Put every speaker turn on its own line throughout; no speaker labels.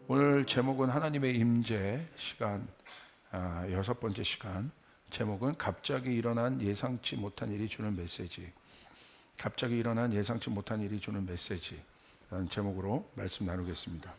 오늘 제목은 하나님의 임재 시간, 6번째 시간. 제목은 갑자기 일어난 예상치 못한 일이 주는 메시지. 갑자기 일어난 예상치 못한 일이 주는 메시지라는 제목으로 말씀 나누겠습니다.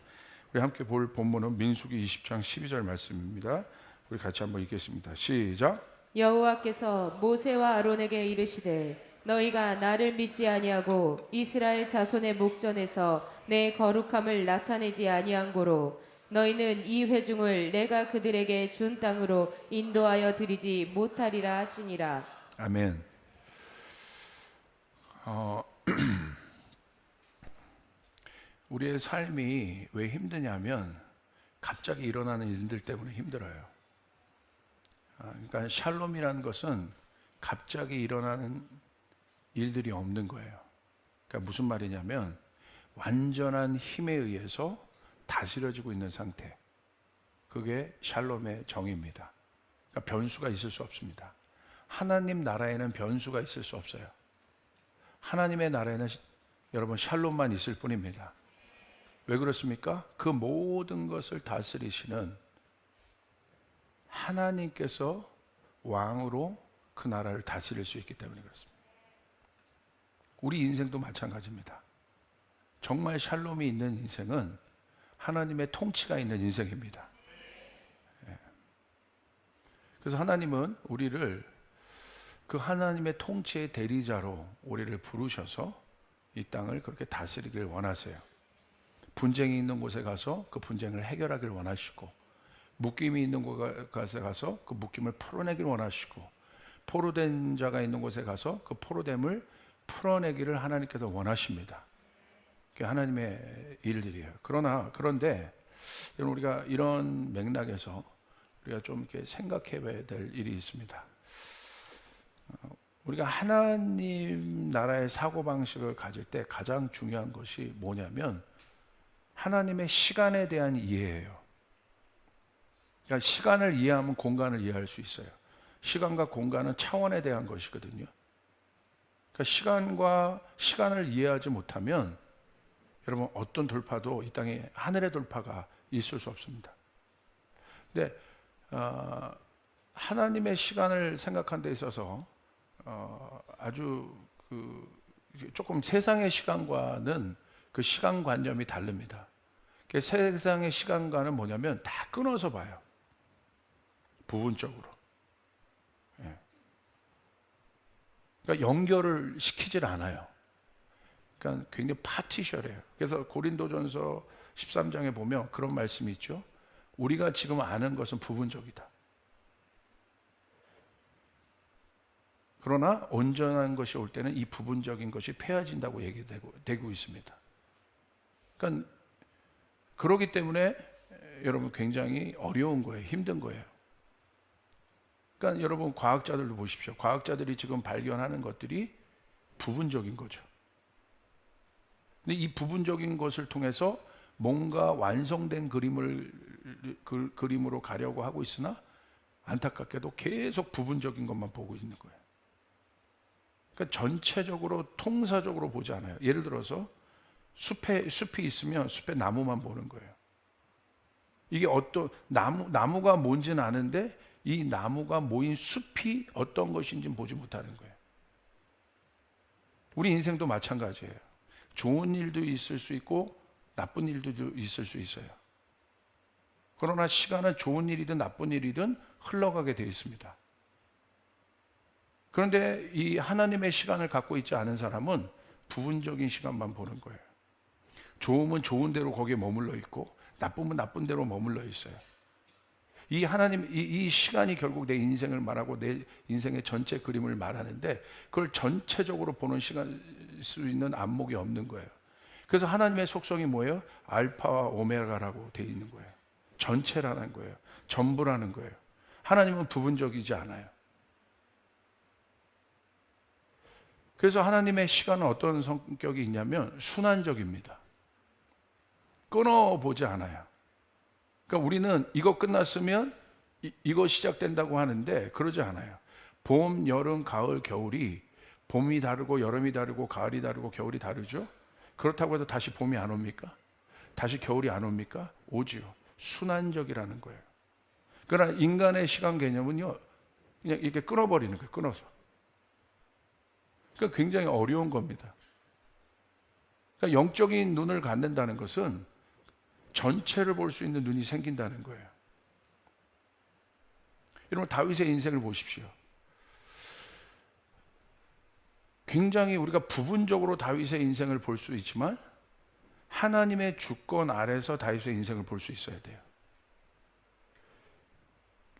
우리 함께 볼 본문은 민수기 20장 12절 말씀입니다. 우리 같이 한번 읽겠습니다. 시작.
여호와께서 모세와 아론에게 이르시되 너희가 나를 믿지 아니하고 이스라엘 자손의 목전에서 내 거룩함을 나타내지 아니한 고로 너희는 이 회중을 내가 그들에게 준 땅으로 인도하여 드리지 못하리라 하시니라.
아멘. 우리의 삶이 왜 힘드냐면 갑자기 일어나는 일들 때문에 힘들어요. 그러니까 샬롬이라는 것은 갑자기 일어나는 일들이 없는 거예요. 그러니까 무슨 말이냐면 완전한 힘에 의해서 다스려지고 있는 상태. 그게 샬롬의 정의입니다. 그러니까 변수가 있을 수 없습니다. 하나님 나라에는 변수가 있을 수 없어요. 하나님의 나라에는 여러분 샬롬만 있을 뿐입니다. 왜 그렇습니까? 그 모든 것을 다스리시는 하나님께서 왕으로 그 나라를 다스릴 수 있기 때문에 그렇습니다. 우리 인생도 마찬가지입니다. 정말 샬롬이 있는 인생은 하나님의 통치가 있는 인생입니다. 그래서 하나님은 우리를 그 하나님의 통치의 대리자로 우리를 부르셔서 이 땅을 그렇게 다스리길 원하세요. 분쟁이 있는 곳에 가서 그 분쟁을 해결하길 원하시고, 묶임이 있는 곳에 가서 그 묶임을 풀어내길 원하시고, 포로된 자가 있는 곳에 가서 그 포로됨을 풀어내기를 하나님께서 원하십니다. 그게 하나님의 일들이에요. 그런데 우리가 이런 맥락에서 우리가 좀 이렇게 생각해 봐야 될 일이 있습니다. 우리가 하나님 나라의 사고방식을 가질 때 가장 중요한 것이 뭐냐면 하나님의 시간에 대한 이해예요. 그러니까 시간을 이해하면 공간을 이해할 수 있어요. 시간과 공간은 차원에 대한 것이거든요. 그러니까 시간을 이해하지 못하면 여러분 어떤 돌파도 이 땅에 하늘의 돌파가 있을 수 없습니다. 근데 하나님의 시간을 생각한 데 있어서 아주 조금 세상의 시간과는 그 시간관념이 다릅니다. 세상의 시간과는 뭐냐면 다 끊어서 봐요. 부분적으로. 그러니까 연결을 시키질 않아요. 그러니까 굉장히 파티셔해요. 그래서 고린도전서 13장에 보면 그런 말씀이 있죠. 우리가 지금 아는 것은 부분적이다. 그러나 온전한 것이 올 때는 이 부분적인 것이 폐해진다고 얘기되고 있습니다. 그러니까 그렇기 때문에 여러분 굉장히 어려운 거예요. 힘든 거예요. 그러니까 여러분 과학자들도 보십시오. 과학자들이 지금 발견하는 것들이 부분적인 거죠. 근데 이 부분적인 것을 통해서 뭔가 완성된 그림으로 가려고 하고 있으나 안타깝게도 계속 부분적인 것만 보고 있는 거예요. 그러니까 전체적으로 통사적으로 보지 않아요. 예를 들어서 숲이 있으면 숲에 나무만 보는 거예요. 이게 어떤 나무가 뭔지는 아는데 이 나무가 모인 숲이 어떤 것인지 보지 못하는 거예요. 우리 인생도 마찬가지예요. 좋은 일도 있을 수 있고 나쁜 일도 있을 수 있어요. 그러나 시간은 좋은 일이든 나쁜 일이든 흘러가게 되어 있습니다. 그런데 이 하나님의 시간을 갖고 있지 않은 사람은 부분적인 시간만 보는 거예요. 좋으면 좋은 대로 거기에 머물러 있고 나쁘면 나쁜 대로 머물러 있어요. 이 시간이 결국 내 인생을 말하고 내 인생의 전체 그림을 말하는데 그걸 전체적으로 보는 시간 수 있는 안목이 없는 거예요. 그래서 하나님의 속성이 뭐예요? 알파와 오메가라고 되어 있는 거예요. 전체라는 거예요. 전부라는 거예요. 하나님은 부분적이지 않아요. 그래서 하나님의 시간은 어떤 성격이 있냐면 순환적입니다. 끊어보지 않아요. 그러니까 우리는 이거 끝났으면 이거 시작된다고 하는데 그러지 않아요. 봄, 여름, 가을, 겨울이 봄이 다르고 여름이 다르고 가을이 다르고 겨울이 다르죠. 그렇다고 해서 다시 봄이 안 옵니까? 다시 겨울이 안 옵니까? 오지요. 순환적이라는 거예요. 그러나 인간의 시간 개념은요, 그냥 이렇게 끊어버리는 거예요. 끊어서. 그러니까 굉장히 어려운 겁니다. 그러니까 영적인 눈을 갖는다는 것은 전체를 볼 수 있는 눈이 생긴다는 거예요. 여러분, 다윗의 인생을 보십시오. 굉장히 우리가 부분적으로 다윗의 인생을 볼 수 있지만 하나님의 주권 아래서 다윗의 인생을 볼 수 있어야 돼요.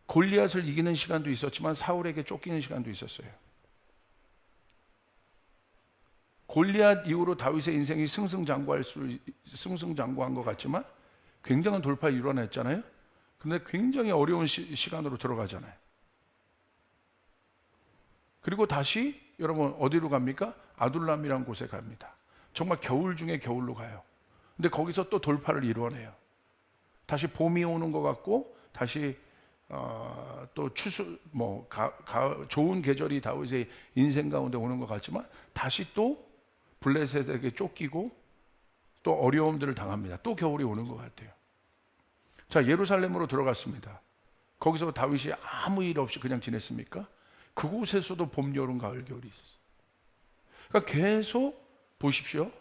골리앗을 이기는 시간도 있었지만 사울에게 쫓기는 시간도 있었어요. 골리앗 이후로 다윗의 인생이 승승장구한 것 같지만 굉장한 돌파를 이뤄냈잖아요. 그런데 굉장히 어려운 시간으로 들어가잖아요. 그리고 다시 여러분 어디로 갑니까? 아둘람이라는 곳에 갑니다. 정말 겨울 중에 겨울로 가요. 근데 거기서 또 돌파를 이루어내요. 다시 봄이 오는 것 같고 다시 또 좋은 계절이 다윗의 인생 가운데 오는 것 같지만 다시 또 블레셋에게 쫓기고 또 어려움들을 당합니다. 또 겨울이 오는 것 같아요. 자, 예루살렘으로 들어갔습니다. 거기서 다윗이 아무 일 없이 그냥 지냈습니까? 그곳에서도 봄, 여름, 가을, 겨울이 있었어요. 그러니까 계속 보십시오.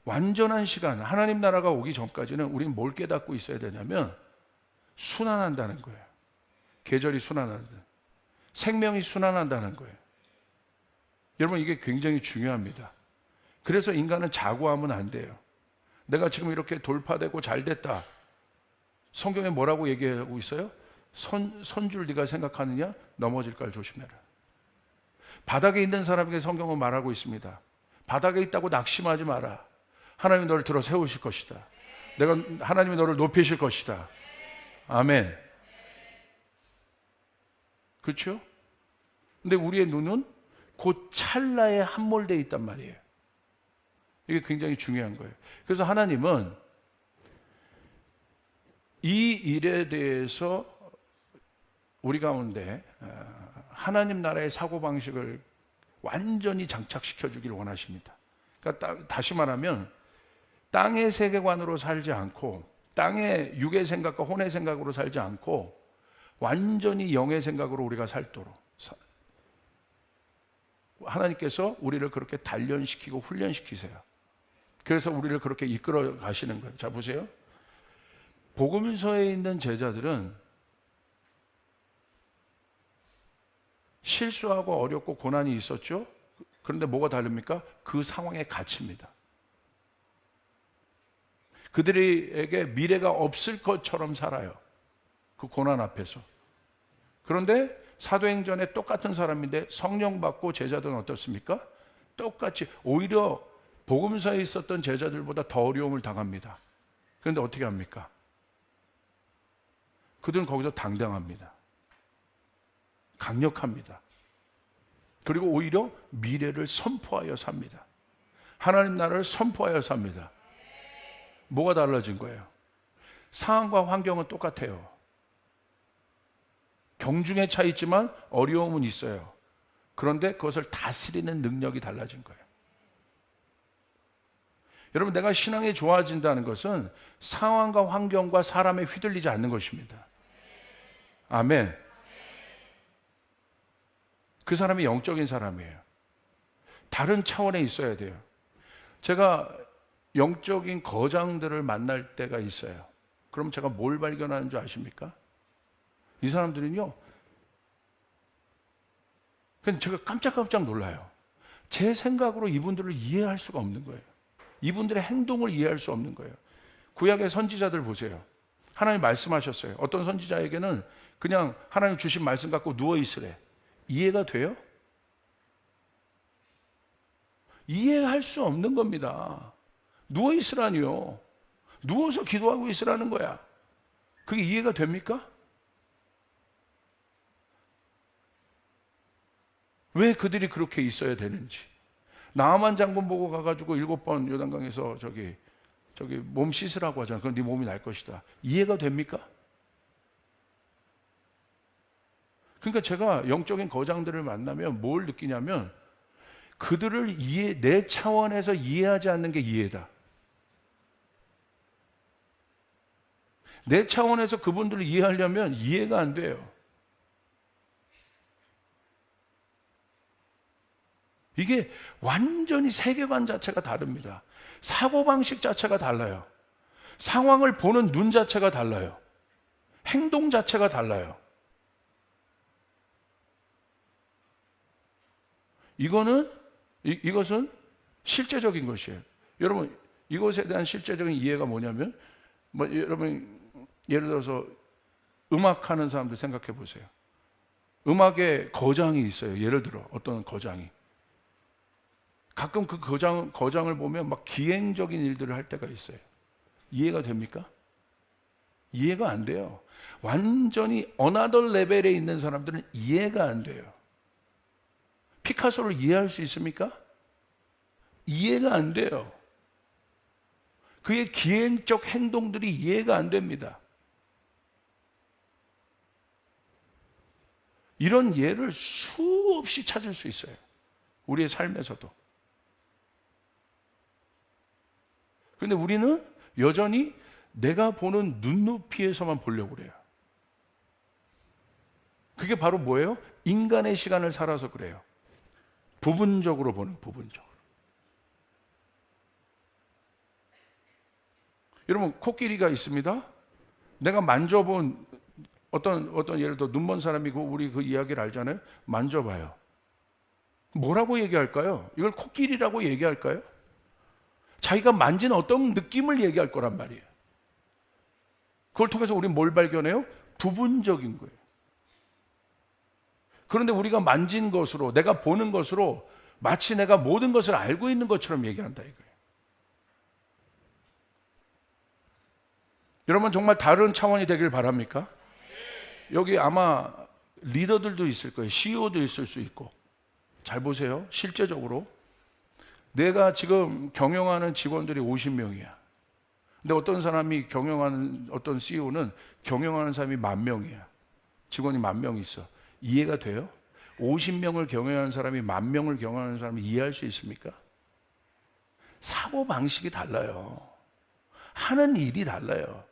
완전한 시간, 하나님 나라가 오기 전까지는 우리는 뭘 깨닫고 있어야 되냐면 순환한다는 거예요. 계절이 순환한다. 생명이 순환한다는 거예요. 여러분, 이게 굉장히 중요합니다. 그래서 인간은 자고하면 안 돼요. 내가 지금 이렇게 돌파되고 잘 됐다. 성경에 뭐라고 얘기하고 있어요? 선줄 네가 생각하느냐? 넘어질 걸 조심해라. 바닥에 있는 사람에게 성경은 말하고 있습니다. 바닥에 있다고 낙심하지 마라. 하나님이 너를 들어 세우실 것이다. 하나님이 너를 높이실 것이다. 아멘. 그렇죠? 근데 우리의 눈은 곧 찰나에 함몰되어 있단 말이에요. 이게 굉장히 중요한 거예요. 그래서 하나님은 이 일에 대해서 우리 가운데 하나님 나라의 사고방식을 완전히 장착시켜 주길 원하십니다. 그러니까 다시 말하면 땅의 세계관으로 살지 않고 땅의 육의 생각과 혼의 생각으로 살지 않고 완전히 영의 생각으로 우리가 살도록 하나님께서 우리를 그렇게 단련시키고 훈련시키세요. 그래서 우리를 그렇게 이끌어 가시는 거예요. 자, 보세요. 복음서에 있는 제자들은 실수하고 어렵고 고난이 있었죠. 그런데 뭐가 다릅니까? 그 상황에 갇힙니다. 그들에게 미래가 없을 것처럼 살아요. 그 고난 앞에서. 그런데 사도행전에 똑같은 사람인데 성령 받고 제자들은 어떻습니까? 똑같이 오히려 복음서에 있었던 제자들보다 더 어려움을 당합니다. 그런데 어떻게 합니까? 그들은 거기서 당당합니다. 강력합니다. 그리고 오히려 미래를 선포하여 삽니다. 하나님 나라를 선포하여 삽니다. 뭐가 달라진 거예요? 상황과 환경은 똑같아요. 경중의 차이 있지만 어려움은 있어요. 그런데 그것을 다스리는 능력이 달라진 거예요. 여러분, 내가 신앙이 좋아진다는 것은 상황과 환경과 사람에 휘둘리지 않는 것입니다. 아멘. 그 사람이 영적인 사람이에요. 다른 차원에 있어야 돼요. 제가 영적인 거장들을 만날 때가 있어요. 그럼 제가 뭘 발견하는 줄 아십니까? 이 사람들은요, 그냥 제가 깜짝깜짝 놀라요. 제 생각으로 이분들을 이해할 수가 없는 거예요. 이분들의 행동을 이해할 수 없는 거예요. 구약의 선지자들 보세요. 하나님 말씀하셨어요. 어떤 선지자에게는 그냥 하나님 주신 말씀 갖고 누워 있으래. 이해가 돼요? 이해할 수 없는 겁니다. 누워 있으라니요. 누워서 기도하고 있으라는 거야. 그게 이해가 됩니까? 왜 그들이 그렇게 있어야 되는지. 나아만 장군 보고 가가지고 7번 요단강에서 저기 몸 씻으라고 하잖아. 그럼 네 몸이 날 것이다. 이해가 됩니까? 그러니까 제가 영적인 거장들을 만나면 뭘 느끼냐면 그들을 내 차원에서 이해하지 않는 게 이해다. 내 차원에서 그분들을 이해하려면 이해가 안 돼요. 이게 완전히 세계관 자체가 다릅니다. 사고방식 자체가 달라요. 상황을 보는 눈 자체가 달라요. 행동 자체가 달라요. 이것은 실제적인 것이에요. 여러분, 이것에 대한 실제적인 이해가 뭐냐면, 여러분, 예를 들어서 음악하는 사람들 생각해 보세요. 음악에 거장이 있어요. 예를 들어, 어떤 거장이. 가끔 그 거장을 보면 막 기행적인 일들을 할 때가 있어요. 이해가 됩니까? 이해가 안 돼요. 완전히 어나더 레벨에 있는 사람들은 이해가 안 돼요. 피카소를 이해할 수 있습니까? 이해가 안 돼요. 그의 기행적 행동들이 이해가 안 됩니다. 이런 예를 수없이 찾을 수 있어요. 우리의 삶에서도. 그런데 우리는 여전히 내가 보는 눈높이에서만 보려고 그래요. 그게 바로 뭐예요? 인간의 시간을 살아서 그래요. 부분적으로 보는, 부분적으로. 여러분, 코끼리가 있습니다. 내가 만져본 어떤 예를 들어 눈먼 사람이고 우리 그 이야기를 알잖아요. 만져봐요. 뭐라고 얘기할까요? 이걸 코끼리라고 얘기할까요? 자기가 만진 어떤 느낌을 얘기할 거란 말이에요. 그걸 통해서 우리는 뭘 발견해요? 부분적인 거예요. 그런데 우리가 만진 것으로, 내가 보는 것으로 마치 내가 모든 것을 알고 있는 것처럼 얘기한다 이거예요. 여러분, 정말 다른 차원이 되길 바랍니까? 여기 아마 리더들도 있을 거예요. CEO도 있을 수 있고. 잘 보세요. 실제적으로 내가 지금 경영하는 직원들이 50명이야. 근데 어떤 사람이 경영하는, 어떤 CEO는 경영하는 사람이 10,000명이야. 직원이 10,000명 있어. 이해가 돼요? 50명을 경영하는 사람이 10,000명을 경영하는 사람을 이해할 수 있습니까? 사고 방식이 달라요. 하는 일이 달라요.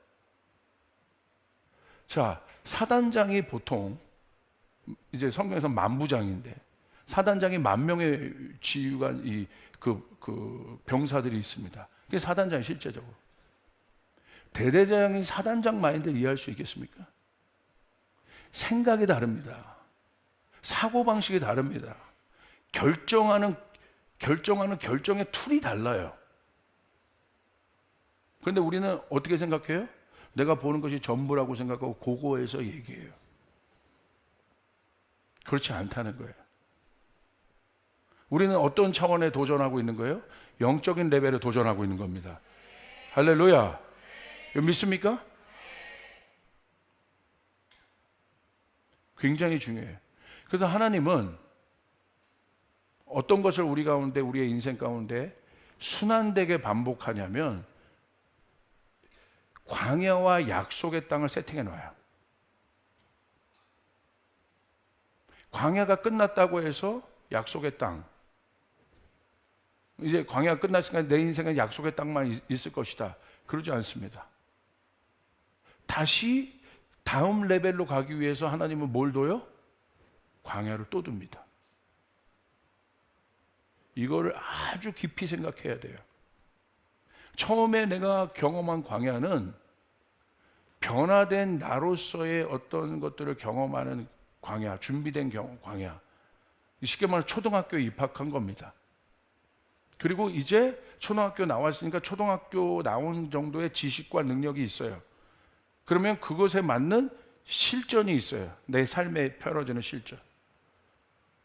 자, 사단장이 보통 이제 성경에서 만부장인데 사단장이 10,000명의 지휘관 그 병사들이 있습니다. 그게 사단장이 실제적으로. 대대장이 사단장 마인드를 이해할 수 있겠습니까? 생각이 다릅니다. 사고방식이 다릅니다. 결정하는 결정의 툴이 달라요. 그런데 우리는 어떻게 생각해요? 내가 보는 것이 전부라고 생각하고 고거해서 얘기해요. 그렇지 않다는 거예요. 우리는 어떤 차원에 도전하고 있는 거예요? 영적인 레벨에 도전하고 있는 겁니다. 할렐루야. 이거 믿습니까? 굉장히 중요해요. 그래서 하나님은 어떤 것을 우리 가운데, 우리의 인생 가운데 순환되게 반복하냐면 광야와 약속의 땅을 세팅해 놔요. 광야가 끝났다고 해서 약속의 땅, 이제 광야가 끝났으니까 내 인생은 약속의 땅만 있을 것이다. 그러지 않습니다. 다시 다음 레벨로 가기 위해서 하나님은 뭘 둬요? 광야를 또 둡니다. 이거를 아주 깊이 생각해야 돼요. 처음에 내가 경험한 광야는 변화된 나로서의 어떤 것들을 경험하는 광야, 준비된 광야. 쉽게 말하면 초등학교에 입학한 겁니다. 그리고 이제 초등학교 나왔으니까 초등학교 나온 정도의 지식과 능력이 있어요. 그러면 그것에 맞는 실전이 있어요. 내 삶에 펼쳐지는 실전.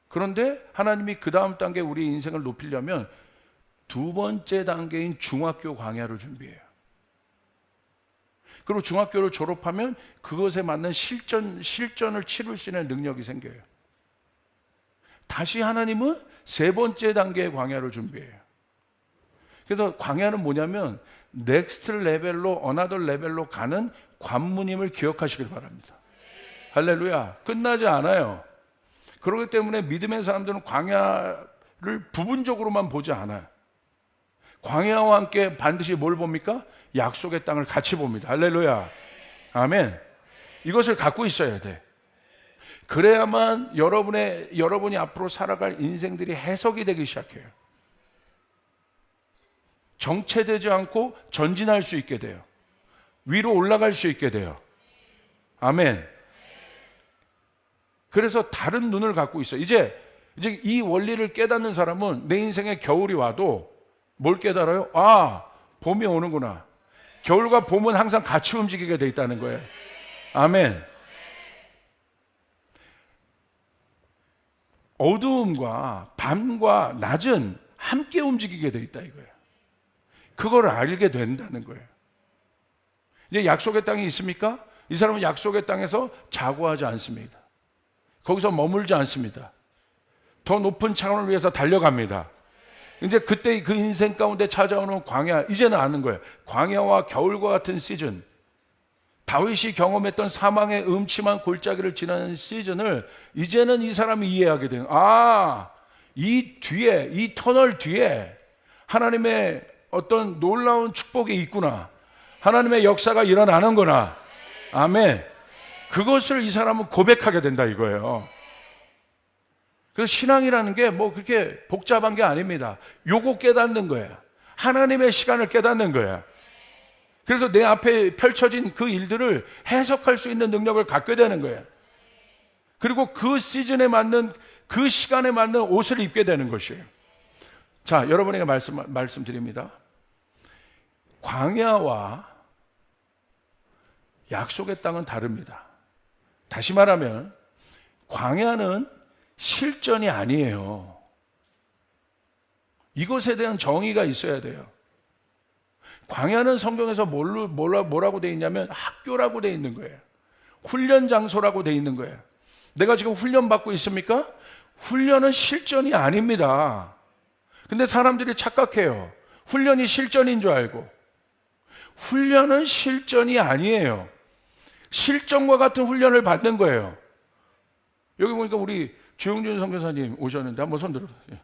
그런데 하나님이 그 다음 단계 우리 인생을 높이려면 두 번째 단계인 중학교 광야를 준비해요. 그리고 중학교를 졸업하면 그것에 맞는 실전을 치룰 수 있는 능력이 생겨요. 다시 하나님은 세 번째 단계의 광야를 준비해요. 그래서 광야는 뭐냐면 넥스트 레벨로, 어나더 레벨로 가는 관문임을 기억하시길 바랍니다. 할렐루야. 끝나지 않아요. 그렇기 때문에 믿음의 사람들은 광야를 부분적으로만 보지 않아요. 광야와 함께 반드시 뭘 봅니까? 약속의 땅을 같이 봅니다. 할렐루야. 아멘. 이것을 갖고 있어야 돼. 그래야만 여러분이 앞으로 살아갈 인생들이 해석이 되기 시작해요. 정체되지 않고 전진할 수 있게 돼요. 위로 올라갈 수 있게 돼요. 아멘. 그래서 다른 눈을 갖고 있어요. 이제 이 원리를 깨닫는 사람은 내 인생에 겨울이 와도 뭘 깨달아요? 아, 봄이 오는구나. 겨울과 봄은 항상 같이 움직이게 돼 있다는 거예요. 아멘. 어두움과 밤과 낮은 함께 움직이게 돼 있다 이거예요. 그걸 알게 된다는 거예요. 이제 약속의 땅이 있습니까? 이 사람은 약속의 땅에서 자고하지 않습니다. 거기서 머물지 않습니다. 더 높은 차원을 위해서 달려갑니다. 이제 그때 그 인생 가운데 찾아오는 광야, 이제는 아는 거예요. 광야와 겨울과 같은 시즌, 다윗이 경험했던 사망의 음침한 골짜기를 지나는 시즌을 이제는 이 사람이 이해하게 돼요. 아, 이 뒤에, 이 터널 뒤에 하나님의 어떤 놀라운 축복이 있구나. 하나님의 역사가 일어나는구나. 아멘. 그것을 이 사람은 고백하게 된다 이거예요. 그래서 신앙이라는 게 뭐 그렇게 복잡한 게 아닙니다. 요거 깨닫는 거예요. 하나님의 시간을 깨닫는 거예요. 그래서 내 앞에 펼쳐진 그 일들을 해석할 수 있는 능력을 갖게 되는 거예요. 그리고 그 시즌에 맞는, 그 시간에 맞는 옷을 입게 되는 것이에요. 자, 여러분에게 말씀드립니다. 광야와 약속의 땅은 다릅니다. 다시 말하면 광야는 실전이 아니에요. 이것에 대한 정의가 있어야 돼요. 광야는 성경에서 뭐라고 돼 있냐면 학교라고 돼 있는 거예요. 훈련 장소라고 돼 있는 거예요. 내가 지금 훈련 받고 있습니까? 훈련은 실전이 아닙니다. 근데 사람들이 착각해요. 훈련이 실전인 줄 알고. 훈련은 실전이 아니에요. 실전과 같은 훈련을 받는 거예요. 여기 보니까 우리 주영준 선교사님 오셨는데 한번 손 들어. 예,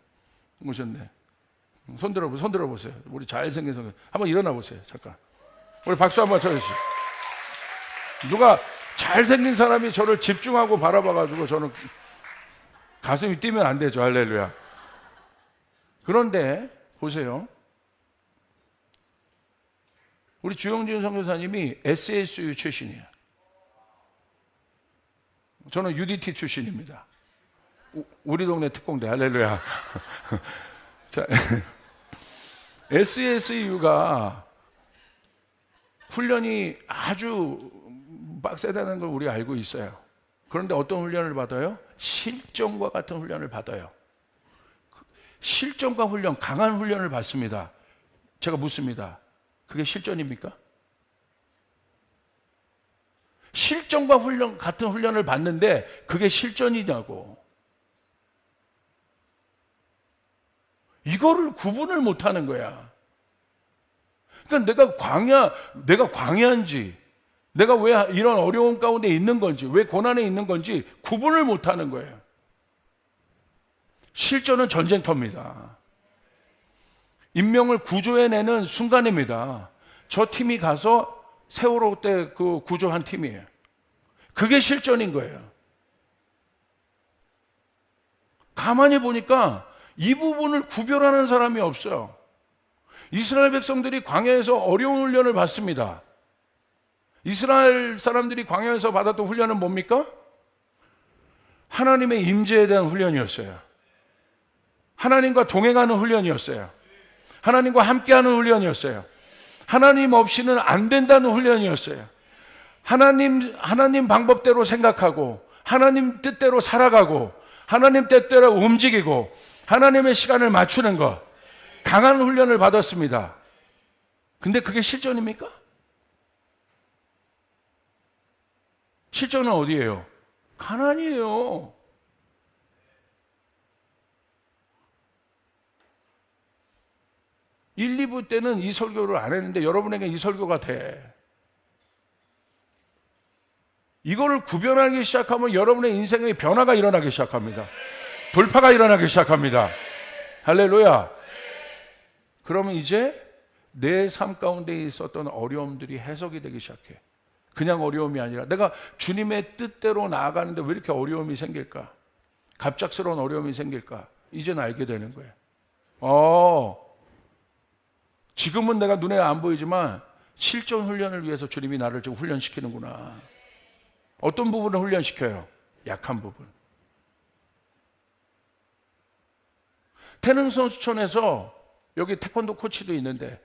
오셨네. 손 들어보세요. 우리 잘생긴 선교. 한번 일어나 보세요. 잠깐. 우리 박수 한번 쳐주세요. 누가 잘생긴 사람이 저를 집중하고 바라봐가지고 저는 가슴이 뛰면 안 되죠. 할렐루야. 그런데 보세요. 우리 주영준 선교사님이 SSU 출신이에요. 저는 UDT 출신입니다. 우리 동네 특공대. 할렐루야. 자, SSU가 훈련이 아주 빡세다는 걸 우리가 알고 있어요. 그런데 어떤 훈련을 받아요? 실전과 같은 훈련을 받아요. 실전과 훈련, 강한 훈련을 받습니다. 제가 묻습니다. 그게 실전입니까? 실전과 훈련, 같은 훈련을 받는데 그게 실전이냐고. 이거를 구분을 못 하는 거야. 그러니까 내가 광야인지, 내가 왜 이런 어려운 가운데 있는 건지, 왜 고난에 있는 건지 구분을 못 하는 거예요. 실전은 전쟁터입니다. 인명을 구조해내는 순간입니다. 저 팀이 가서 세월호 때 그 구조한 팀이에요. 그게 실전인 거예요. 가만히 보니까 이 부분을 구별하는 사람이 없어요. 이스라엘 백성들이 광야에서 어려운 훈련을 받습니다. 이스라엘 사람들이 광야에서 받았던 훈련은 뭡니까? 하나님의 임재에 대한 훈련이었어요. 하나님과 동행하는 훈련이었어요. 하나님과 함께하는 훈련이었어요. 하나님 없이는 안 된다는 훈련이었어요. 하나님 방법대로 생각하고 하나님 뜻대로 살아가고 하나님 뜻대로 움직이고 하나님의 시간을 맞추는 것, 강한 훈련을 받았습니다. 근데 그게 실전입니까? 실전은 어디예요? 가나안이에요. 일, 2부 때는 이 설교를 안 했는데 여러분에게 이 설교가 돼. 이거를 구별하기 시작하면 여러분의 인생에 변화가 일어나기 시작합니다. 돌파가 일어나기 시작합니다. 할렐루야. 그러면 이제 내 삶 가운데 있었던 어려움들이 해석이 되기 시작해. 그냥 어려움이 아니라 내가 주님의 뜻대로 나아가는데 왜 이렇게 어려움이 생길까? 갑작스러운 어려움이 생길까? 이제는 알게 되는 거예요. 지금은 내가 눈에 안 보이지만 실전 훈련을 위해서 주님이 나를 지금 훈련시키는구나. 어떤 부분을 훈련시켜요? 약한 부분. 태릉 선수촌에서, 여기 태권도 코치도 있는데,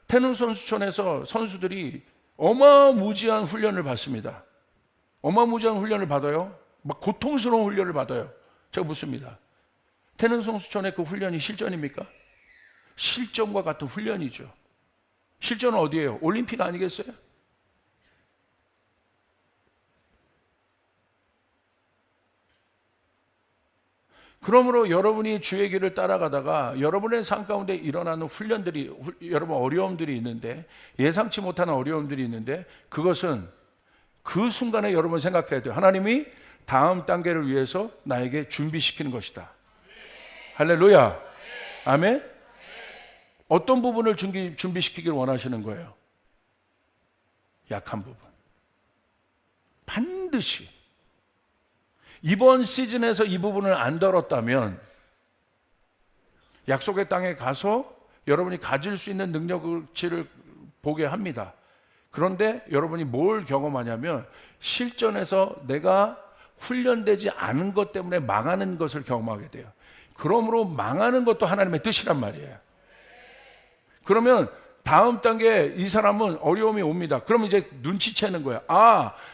태릉 선수촌에서 선수들이 어마무지한 훈련을 받습니다. 어마무지한 훈련을 받아요. 막 고통스러운 훈련을 받아요. 제가 묻습니다. 태릉 선수촌의 그 훈련이 실전입니까? 실전과 같은 훈련이죠. 실전은 어디예요? 올림픽 아니겠어요? 그러므로 여러분이 주의 길을 따라가다가 여러분의 삶 가운데 일어나는 훈련들이, 여러분 어려움들이 있는데, 예상치 못하는 어려움들이 있는데, 그것은 그 순간에 여러분 생각해야 돼요. 하나님이 다음 단계를 위해서 나에게 준비시키는 것이다. 할렐루야. 아멘. 어떤 부분을 준비시키길 원하시는 거예요? 약한 부분. 반드시 이번 시즌에서 이 부분을 안 다뤘다면 약속의 땅에 가서 여러분이 가질 수 있는 능력치를 보게 합니다. 그런데 여러분이 뭘 경험하냐면 실전에서 내가 훈련되지 않은 것 때문에 망하는 것을 경험하게 돼요. 그러므로 망하는 것도 하나님의 뜻이란 말이에요. 그러면 다음 단계에 이 사람은 어려움이 옵니다. 그럼 이제 눈치채는 거야.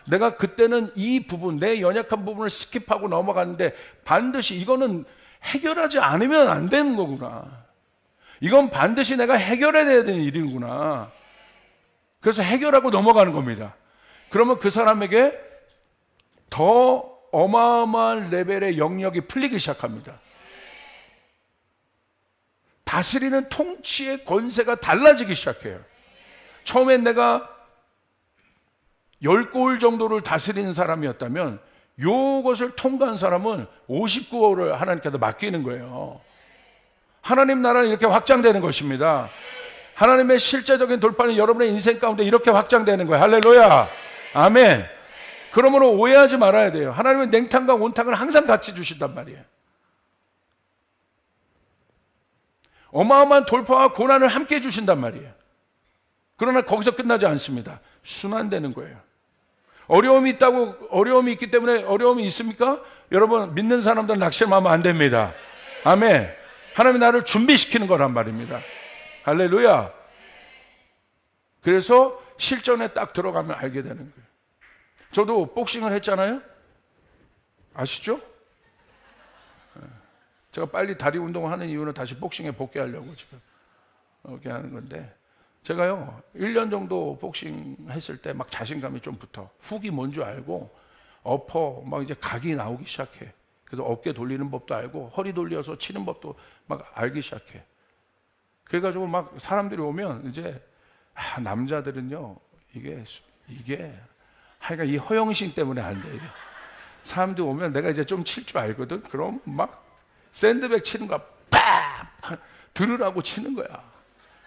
내가 그때는 이 부분, 내 연약한 부분을 스킵하고 넘어갔는데 반드시 이거는 해결하지 않으면 안 되는 거구나. 이건 반드시 내가 해결해야 되는 일이구나. 그래서 해결하고 넘어가는 겁니다. 그러면 그 사람에게 더 어마어마한 레벨의 영역이 풀리기 시작합니다. 다스리는 통치의 권세가 달라지기 시작해요. 처음엔 내가 10골 정도를 다스리는 사람이었다면 요것을 통과한 사람은 59골을 하나님께서 맡기는 거예요. 하나님 나라는 이렇게 확장되는 것입니다. 하나님의 실제적인 돌파는 여러분의 인생 가운데 이렇게 확장되는 거예요. 할렐루야. 아멘. 그러므로 오해하지 말아야 돼요. 하나님은 냉탕과 온탕을 항상 같이 주신단 말이에요. 어마어마한 돌파와 고난을 함께 해주신단 말이에요. 그러나 거기서 끝나지 않습니다. 순환되는 거예요. 어려움이 있기 때문에 어려움이 있습니까? 여러분, 믿는 사람들은 낙심하면 안 됩니다. 아멘. 하나님이 나를 준비시키는 거란 말입니다. 할렐루야. 그래서 실전에 딱 들어가면 알게 되는 거예요. 저도 복싱을 했잖아요. 아시죠? 제가 빨리 다리 운동을 하는 이유는 다시 복싱에 복귀하려고 지금 이렇게 하는 건데, 제가요 1년 정도 복싱 했을 때 막 자신감이 좀 붙어. 훅이 뭔 줄 알고 엎어 막 이제 각이 나오기 시작해. 그래서 어깨 돌리는 법도 알고 허리 돌려서 치는 법도 막 알기 시작해. 그래가지고 막 사람들이 오면 이제 남자들은요 이게 하여간 이 허영심 때문에 안 돼. 사람들이 오면 내가 이제 좀 칠 줄 알거든. 그럼 막 샌드백 치는 거야. 팍! 들으라고 치는 거야.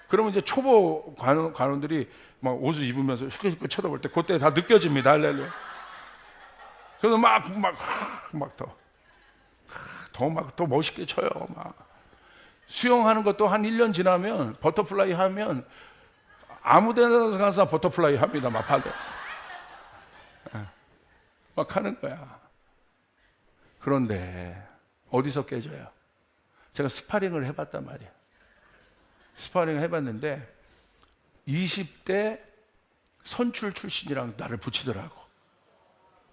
그러면 이제 초보 관원들이 막 옷을 입으면서 휙휙 쳐다볼 때 그때 다 느껴집니다. 할렐루야. 그래서 막 더 멋있게 쳐요. 막 수영하는 것도 한 1년 지나면 버터플라이 하면 아무 데나 가서 버터플라이 합니다. 막 바다에서. 막 하는 거야. 그런데 어디서 깨져요? 제가 스파링을 해봤단 말이에요. 스파링을 해봤는데 20대 선출 출신이랑 나를 붙이더라고.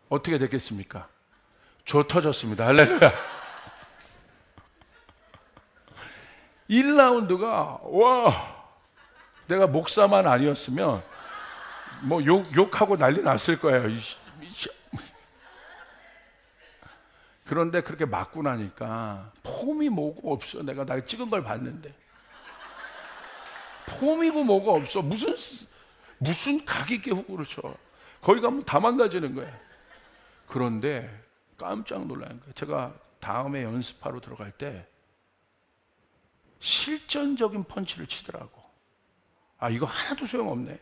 어떻게 됐겠습니까? 조 터졌습니다. 할렐루야. 1라운드가 내가 목사만 아니었으면 뭐 욕하고 난리 났을 거예요. 그런데 그렇게 맞고 나니까 폼이 뭐고 없어. 내가 찍은 걸 봤는데 폼이고 뭐가 없어. 무슨 각 있게 훅을 쳐. 거기 가면 다 망가지는 거야. 그런데 깜짝 놀라는 거예요. 제가 다음에 연습하러 들어갈 때 실전적인 펀치를 치더라고. 이거 하나도 소용없네.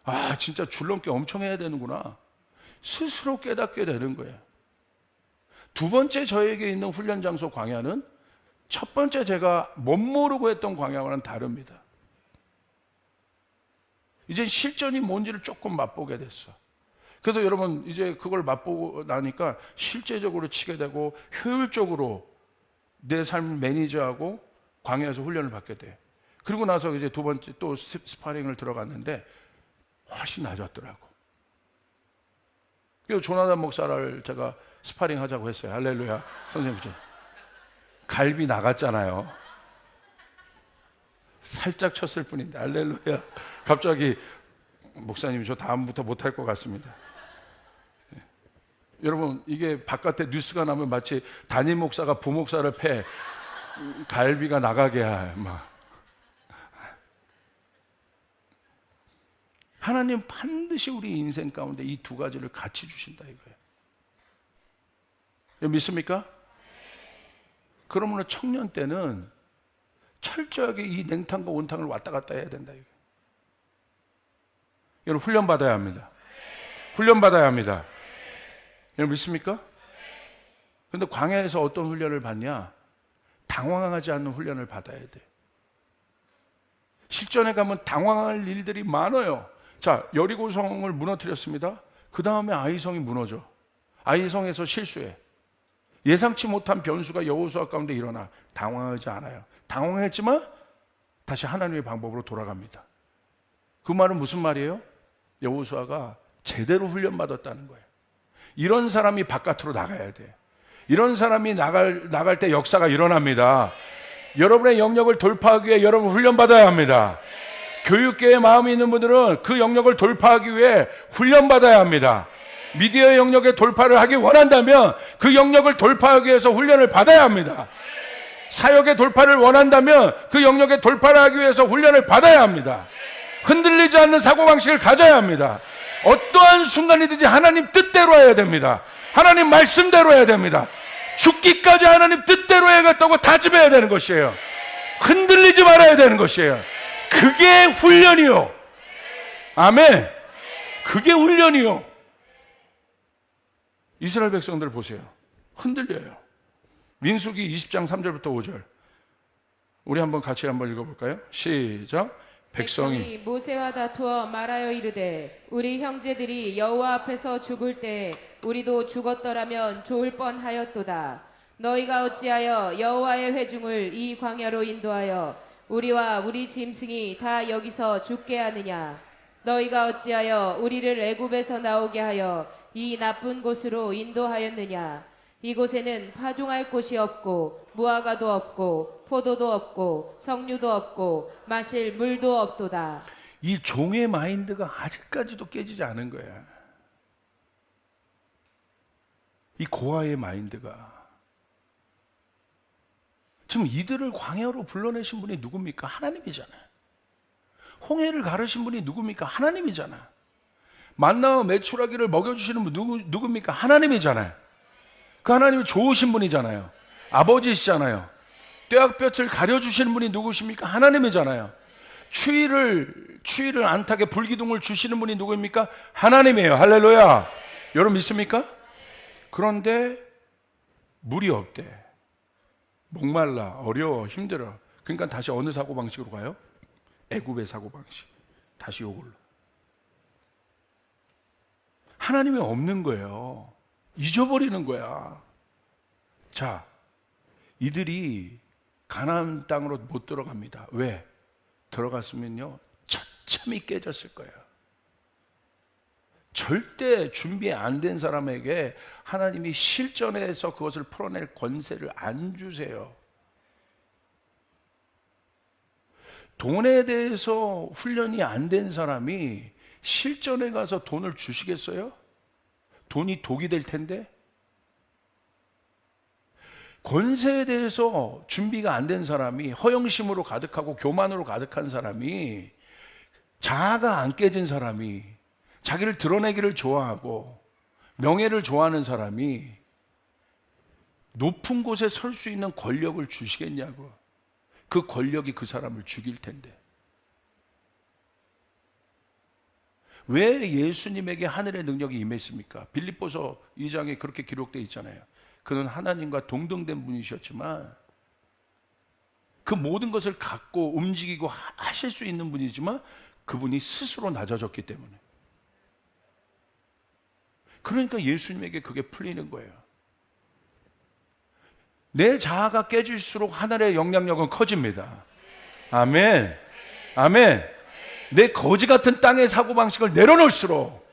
아, 진짜 줄넘기 엄청 해야 되는구나. 스스로 깨닫게 되는 거예요. 두 번째 저에게 있는 훈련 장소 광야는 첫 번째 제가 못 모르고 했던 광야와는 다릅니다. 이제 실전이 뭔지를 조금 맛보게 됐어. 그래도 여러분 이제 그걸 맛보고 나니까 실제적으로 치게 되고 효율적으로 내 삶을 매니저하고 광야에서 훈련을 받게 돼. 그리고 나서 이제 두 번째 또 스파링을 들어갔는데 훨씬 나아졌더라고. 그리고 조나단 목사를 제가 스파링 하자고 했어요. 할렐루야. 선생님, 갈비 나갔잖아요. 살짝 쳤을 뿐인데, 할렐루야. 갑자기 목사님 저 다음부터 못할 것 같습니다. 여러분, 이게 바깥에 뉴스가 나면 마치 담임 목사가 부목사를 패 갈비가 나가게 막. 하나님 반드시 우리 인생 가운데 이 두 가지를 같이 주신다 이거예요. 믿습니까? 그러므로 청년 때는 철저하게 이 냉탕과 온탕을 왔다 갔다 해야 된다 이거예요. 여러분 훈련 받아야 합니다. 훈련 받아야 합니다. 여러분 믿습니까? 그런데 광야에서 어떤 훈련을 받냐? 당황하지 않는 훈련을 받아야 돼. 실전에 가면 당황할 일들이 많아요. 자, 여리고성을 무너뜨렸습니다. 그 다음에 아이성이 무너져. 아이성에서 실수해. 예상치 못한 변수가 여호수아 가운데 일어나. 당황하지 않아요. 당황했지만 다시 하나님의 방법으로 돌아갑니다. 그 말은 무슨 말이에요? 여호수아가 제대로 훈련받았다는 거예요. 이런 사람이 바깥으로 나가야 돼. 이런 사람이 나갈 때 역사가 일어납니다. 여러분의 영역을 돌파하기 위해 여러분 훈련받아야 합니다. 교육계에 마음이 있는 분들은 그 영역을 돌파하기 위해 훈련받아야 합니다. 미디어 영역에 돌파를 하기 원한다면 그 영역을 돌파하기 위해서 훈련을 받아야 합니다. 사역의 돌파를 원한다면 그 영역에 돌파를 하기 위해서 훈련을 받아야 합니다. 흔들리지 않는 사고방식을 가져야 합니다. 어떠한 순간이든지 하나님 뜻대로 해야 됩니다. 하나님 말씀대로 해야 됩니다. 죽기까지 하나님 뜻대로 해야겠다고 다짐해야 되는 것이에요. 흔들리지 말아야 되는 것이에요. 그게 훈련이요. 아멘. 그게 훈련이요. 이스라엘 백성들 보세요. 흔들려요. 민수기 20장 3절부터 5절. 우리 한번 같이 한번 읽어볼까요? 시작. 백성이
모세와 다투어 말하여 이르되 우리 형제들이 여호와 앞에서 죽을 때 우리도 죽었더라면 좋을 뻔하였도다. 너희가 어찌하여 여호와의 회중을 이 광야로 인도하여 우리와 우리 짐승이 다 여기서 죽게 하느냐. 너희가 어찌하여 우리를 애굽에서 나오게 하여 이 나쁜 곳으로 인도하였느냐. 이곳에는 파종할 곳이 없고 무화과도 없고 포도도 없고 석류도 없고 마실 물도 없도다.
이 종의 마인드가 아직까지도 깨지지 않은 거야. 이 고아의 마인드가. 지금 이들을 광야로 불러내신 분이 누굽니까? 하나님이잖아요. 홍해를 가르신 분이 누굽니까? 하나님이잖아. 만나와 메추라기를 먹여주시는 분 누굽니까? 하나님이잖아요. 그 하나님이 좋으신 분이잖아요. 아버지시잖아요. 떼약볕을 가려주시는 분이 누구십니까? 하나님이잖아요. 추위를 안 타게 불기둥을 주시는 분이 누구입니까? 하나님이에요. 할렐루야. 여러분 믿습니까? 그런데 물이 없대. 목말라, 어려워, 힘들어. 그러니까 다시 어느 사고방식으로 가요? 애굽의 사고방식. 다시 요걸로. 하나님이 없는 거예요. 잊어버리는 거야. 자, 이들이 가나안 땅으로 못 들어갑니다. 왜? 들어갔으면요 처참히 깨졌을 거예요. 절대 준비 안 된 사람에게 하나님이 실전에서 그것을 풀어낼 권세를 안 주세요. 돈에 대해서 훈련이 안 된 사람이 실전에 가서 돈을 주시겠어요? 돈이 독이 될 텐데. 권세에 대해서 준비가 안 된 사람이, 허영심으로 가득하고 교만으로 가득한 사람이, 자아가 안 깨진 사람이, 자기를 드러내기를 좋아하고 명예를 좋아하는 사람이 높은 곳에 설 수 있는 권력을 주시겠냐고. 그 권력이 그 사람을 죽일 텐데. 왜 예수님에게 하늘의 능력이 임했습니까? 빌립보서 2장에 그렇게 기록되어 있잖아요. 그는 하나님과 동등된 분이셨지만 그 모든 것을 갖고 움직이고 하실 수 있는 분이지만 그분이 스스로 낮아졌기 때문에. 그러니까 예수님에게 그게 풀리는 거예요. 내 자아가 깨질수록 하늘의 영향력은 커집니다. 아멘. 아멘. 내 거지 같은 땅의 사고방식을 내려놓을수록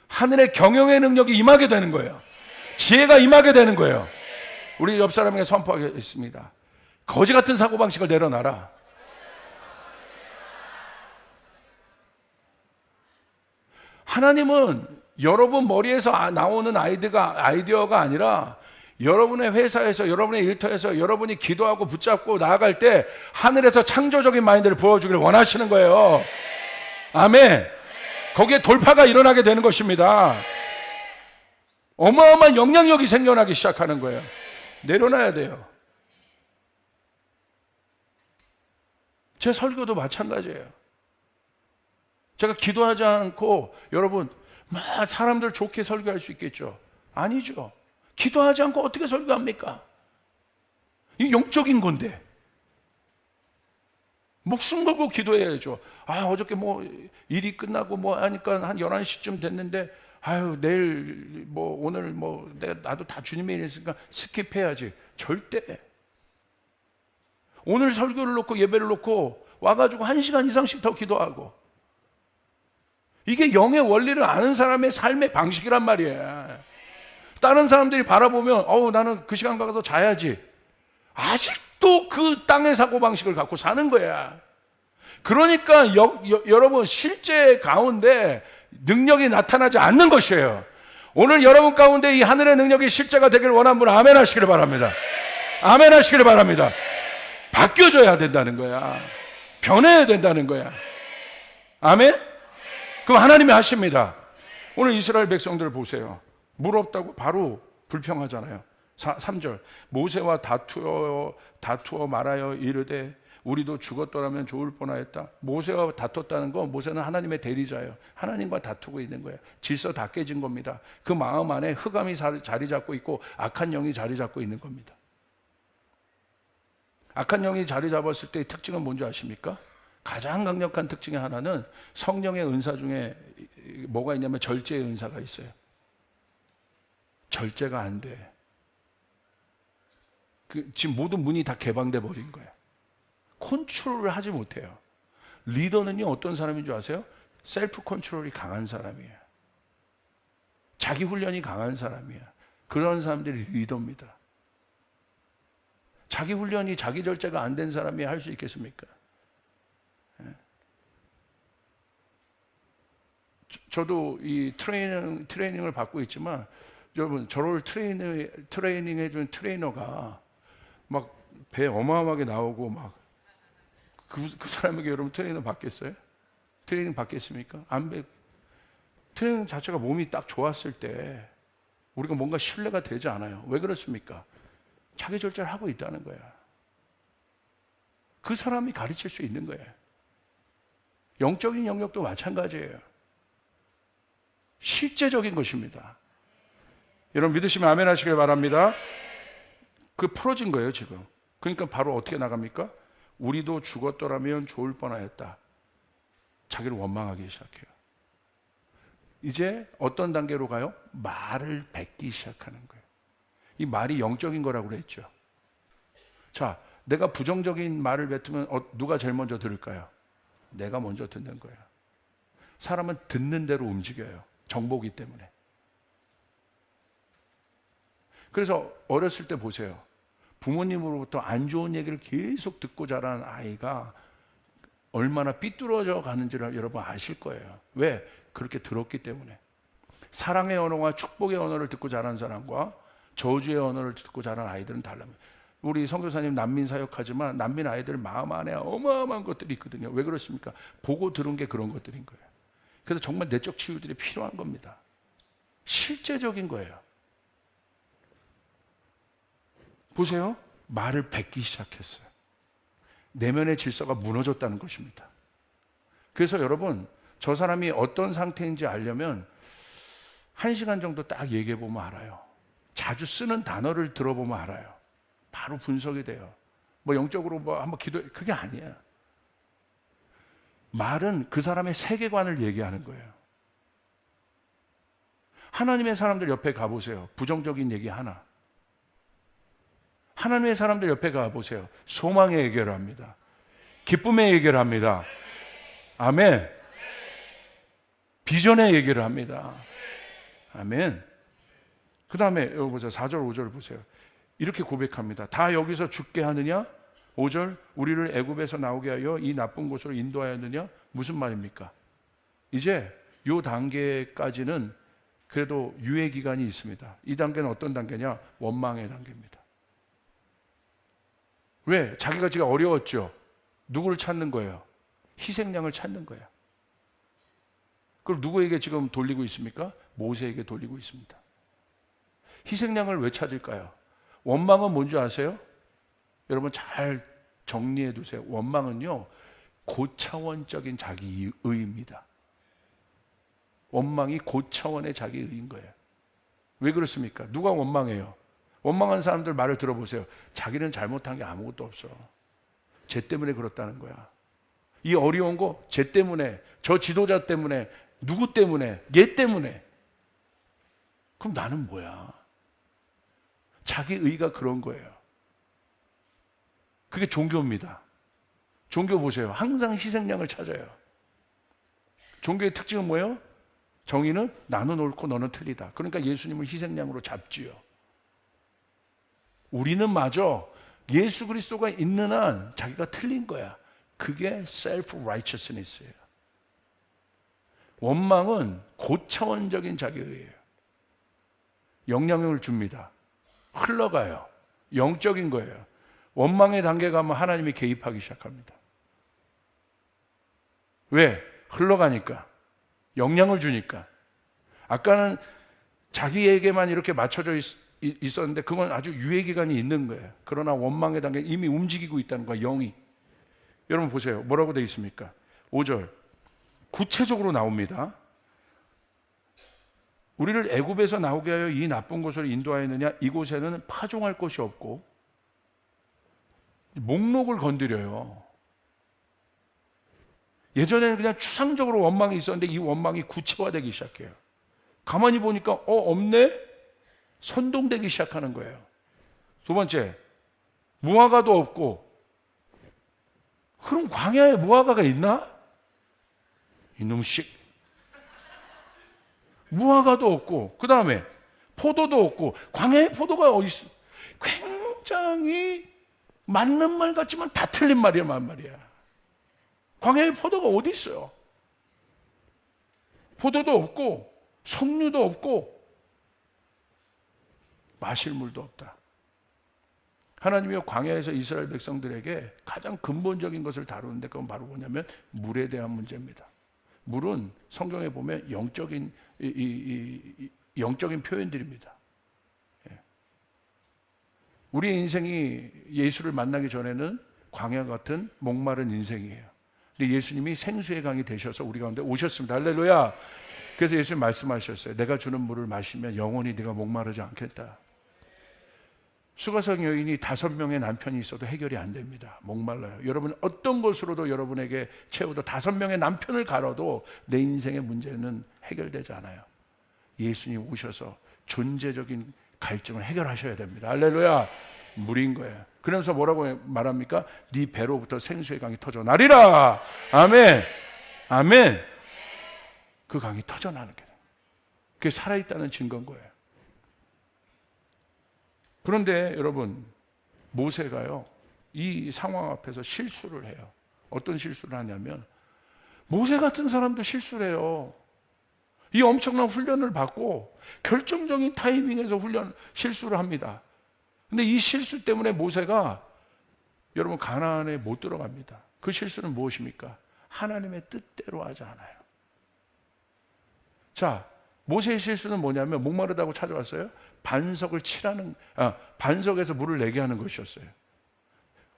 하늘의 경영의 능력이 임하게 되는 거예요. 지혜가 임하게 되는 거예요. 우리 옆 사람에게 선포하겠습니다. 거지 같은 사고방식을 내려놔라. 하나님은 여러분 머리에서 나오는 아이디어가 아니라 여러분의 회사에서, 여러분의 일터에서 여러분이 기도하고 붙잡고 나아갈 때 하늘에서 창조적인 마인드를 부어주기를 원하시는 거예요. 아멘. 거기에 돌파가 일어나게 되는 것입니다. 어마어마한 영향력이 생겨나기 시작하는 거예요. 내려놔야 돼요. 제 설교도 마찬가지예요. 제가 기도하지 않고 여러분 막 사람들 좋게 설교할 수 있겠죠? 아니죠. 기도하지 않고 어떻게 설교합니까? 이 영적인 건데. 목숨 걸고 기도해야죠. 어저께 뭐 일이 끝나고 뭐 하니까 한 11시쯤 됐는데 내일 뭐 오늘 뭐 나도 다 주님의 일 있으니까 스킵해야지. 절대. 오늘 설교를 놓고 예배를 놓고 와가지고 1시간 이상씩 더 기도하고. 이게 영의 원리를 아는 사람의 삶의 방식이란 말이에요. 다른 사람들이 바라보면 나는 그 시간 가서 자야지. 아직도 그 땅의 사고방식을 갖고 사는 거야. 그러니까 여러분 실제 가운데 능력이 나타나지 않는 것이에요. 오늘 여러분 가운데 이 하늘의 능력이 실제가 되기를 원하는 분은 아멘 하시기를 바랍니다. 아멘 하시기를 바랍니다. 바뀌어져야 된다는 거야. 변해야 된다는 거야. 아멘? 그럼 하나님이 하십니다. 오늘 이스라엘 백성들을 보세요. 물 없다고 바로 불평하잖아요. 3절 모세와 다투어 말하여 이르되 우리도 죽었더라면 좋을 뻔하였다. 모세와 다퉜다는 건 모세는 하나님의 대리자예요. 하나님과 다투고 있는 거예요. 질서 다 깨진 겁니다. 그 마음 안에 흑암이 자리 잡고 있고 악한 영이 자리 잡고 있는 겁니다. 악한 영이 자리 잡았을 때의 특징은 뭔지 아십니까? 가장 강력한 특징의 하나는 성령의 은사 중에 뭐가 있냐면 절제의 은사가 있어요. 절제가 안 돼. 지금 모든 문이 다 개방돼 버린 거예요. 컨트롤을 하지 못해요. 리더는요 어떤 사람인 줄 아세요? 셀프 컨트롤이 강한 사람이에요. 자기 훈련이 강한 사람이에요. 그런 사람들이 리더입니다. 자기 훈련이 자기 절제가 안 된 사람이 할 수 있겠습니까? 저도 이 트레이닝을 받고 있지만 여러분 저를 트레이닝 해준 트레이너가 막 배 어마어마하게 나오고 막 그 사람에게 여러분 트레이닝 받겠어요? 트레이닝 받겠습니까? 트레이닝 자체가 몸이 딱 좋았을 때 우리가 뭔가 신뢰가 되지 않아요. 왜 그렇습니까? 자기 절제를 하고 있다는 거야. 그 사람이 가르칠 수 있는 거예요. 영적인 영역도 마찬가지예요. 실제적인 것입니다. 여러분 믿으시면 아멘 하시길 바랍니다. 그 풀어진 거예요 지금. 그러니까 바로 어떻게 나갑니까? 우리도 죽었더라면 좋을 뻔하였다. 자기를 원망하기 시작해요. 이제 어떤 단계로 가요? 말을 뱉기 시작하는 거예요. 이 말이 영적인 거라고 그랬죠. 자, 내가 부정적인 말을 뱉으면 누가 제일 먼저 들을까요? 내가 먼저 듣는 거예요. 사람은 듣는 대로 움직여요. 정보기 때문에. 그래서 어렸을 때 보세요. 부모님으로부터 안 좋은 얘기를 계속 듣고 자란 아이가 얼마나 삐뚤어져 가는지를 여러분 아실 거예요. 왜? 그렇게 들었기 때문에. 사랑의 언어와 축복의 언어를 듣고 자란 사람과 저주의 언어를 듣고 자란 아이들은 달라요. 우리 선교사님 난민 사역하지만 난민 아이들 마음 안에 어마어마한 것들이 있거든요. 왜 그렇습니까? 보고 들은 게 그런 것들인 거예요. 그래서 정말 내적 치유들이 필요한 겁니다. 실제적인 거예요. 보세요. 말을 뱉기 시작했어요. 내면의 질서가 무너졌다는 것입니다. 그래서 여러분 저 사람이 어떤 상태인지 알려면 1시간 정도 딱 얘기해 보면 알아요. 자주 쓰는 단어를 들어보면 알아요. 바로 분석이 돼요. 뭐 영적으로 뭐 한번 그게 아니야. 말은 그 사람의 세계관을 얘기하는 거예요. 하나님의 사람들 옆에 가보세요. 부정적인 얘기 하나. 하나님의 사람들 옆에 가보세요. 소망의 얘기를 합니다. 기쁨의 얘기를 합니다. 아멘. 비전의 얘기를 합니다. 아멘. 그 다음에 여기 보세요. 4절 5절 보세요. 이렇게 고백합니다. 다 여기서 죽게 하느냐? 5절 우리를 애굽에서 나오게 하여 이 나쁜 곳으로 인도하였느냐? 무슨 말입니까? 이제 이 단계까지는 그래도 유예 기간이 있습니다. 이 단계는 어떤 단계냐? 원망의 단계입니다. 왜? 자기가 지금 어려웠죠. 누구를 찾는 거예요? 희생양을 찾는 거예요. 그걸 누구에게 지금 돌리고 있습니까? 모세에게 돌리고 있습니다. 희생양을 왜 찾을까요? 원망은 뭔지 아세요? 여러분 잘 정리해 두세요. 원망은요, 고차원적인 자기의입니다. 원망이 고차원의 자기의인 거예요. 왜 그렇습니까? 누가 원망해요? 원망한 사람들 말을 들어보세요. 자기는 잘못한 게 아무것도 없어. 쟤 때문에 그렇다는 거야. 이 어려운 거 쟤 때문에, 저 지도자 때문에, 누구 때문에, 얘 때문에. 그럼 나는 뭐야? 자기의가 그런 거예요. 그게 종교입니다. 종교 보세요. 항상 희생양을 찾아요. 종교의 특징은 뭐예요? 정의는 나는 옳고 너는 틀리다. 그러니까 예수님을 희생양으로 잡지요. 우리는 마저 예수 그리스도가 있는 한 자기가 틀린 거야. 그게 self-righteousness예요. 원망은 고차원적인 자기의예요. 영향을 줍니다. 흘러가요. 영적인 거예요. 원망의 단계 가면 하나님이 개입하기 시작합니다. 왜? 흘러가니까. 영향을 주니까. 아까는 자기에게만 이렇게 맞춰져 있었는데 그건 아주 유예기간이 있는 거예요. 그러나 원망의 단계 이미 움직이고 있다는 거예요. 영이. 여러분 보세요. 뭐라고 되어 있습니까? 5절. 구체적으로 나옵니다. 우리를 애굽에서 나오게 하여 이 나쁜 곳으로 인도하였느냐? 이곳에는 파종할 곳이 없고 목록을 건드려요. 예전에는 그냥 추상적으로 원망이 있었는데 이 원망이 구체화되기 시작해요. 가만히 보니까 없네? 선동되기 시작하는 거예요. 두 번째, 무화과도 없고. 그럼 광야에 무화과가 있나? 이놈식. 무화과도 없고, 그 다음에 포도도 없고. 광야에 포도가 어디 있어? 굉장히 맞는 말 같지만 다 틀린 말이야. 광야에 포도가 어디 있어요? 포도도 없고 석류도 없고 마실 물도 없다. 하나님이 광야에서 이스라엘 백성들에게 가장 근본적인 것을 다루는데 그건 바로 뭐냐면 물에 대한 문제입니다. 물은 성경에 보면 영적인 표현들입니다. 우리의 인생이 예수를 만나기 전에는 광야 같은 목마른 인생이에요. 근데 예수님이 생수의 강이 되셔서 우리 가운데 오셨습니다. 할렐루야. 그래서 예수님 말씀하셨어요. 내가 주는 물을 마시면 영원히 네가 목마르지 않겠다. 수가성 여인이 5명의 남편이 있어도 해결이 안 됩니다. 목말라요. 여러분 어떤 것으로도 여러분에게 채워도 5명의 남편을 갈아도 내 인생의 문제는 해결되지 않아요. 예수님 오셔서 존재적인 갈증을 해결하셔야 됩니다. 할렐루야. 물인 거예요. 그러면서 뭐라고 말합니까? 네 배로부터 생수의 강이 터져나리라. 아멘. 아멘. 그 강이 터져나는 게 그게 살아있다는 증거인 거예요. 그런데 여러분 모세가요 이 상황 앞에서 실수를 해요. 어떤 실수를 하냐면 모세 같은 사람도 실수를 해요. 이 엄청난 훈련을 받고 결정적인 타이밍에서 실수를 합니다. 근데 이 실수 때문에 모세가 여러분 가나안에 못 들어갑니다. 그 실수는 무엇입니까? 하나님의 뜻대로 하지 않아요. 자, 모세의 실수는 뭐냐면 목마르다고 찾아왔어요. 반석에서 물을 내게 하는 것이었어요.